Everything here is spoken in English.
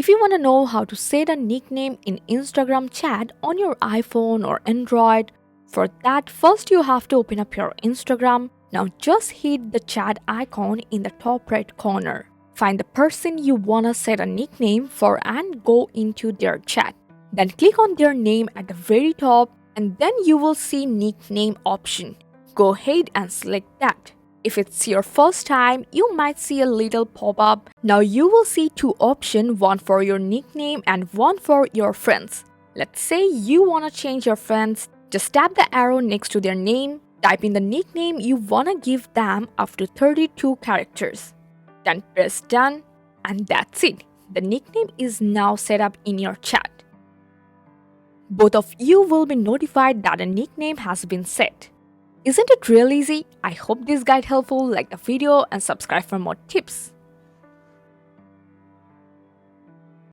If you want to know how to set a nickname in Instagram chat on your iPhone or Android, for that first you have to open up your Instagram. Now just hit the chat icon in the top right corner. Find the person you want to set a nickname for and go into their chat. Then click on their name at the very top and then you will see nickname option. Go ahead and select that. If it's your first time, you might see a little pop-up. Now you will see two options, one for your nickname and one for your friends. Let's say you want to change your friends. Just tap the arrow next to their name, type in the nickname you want to give them up to 32 characters. Then press done and that's it. The nickname is now set up in your chat. Both of you will be notified that a nickname has been set. Isn't it real easy? I hope this guide helpful. Like the video and subscribe for more tips.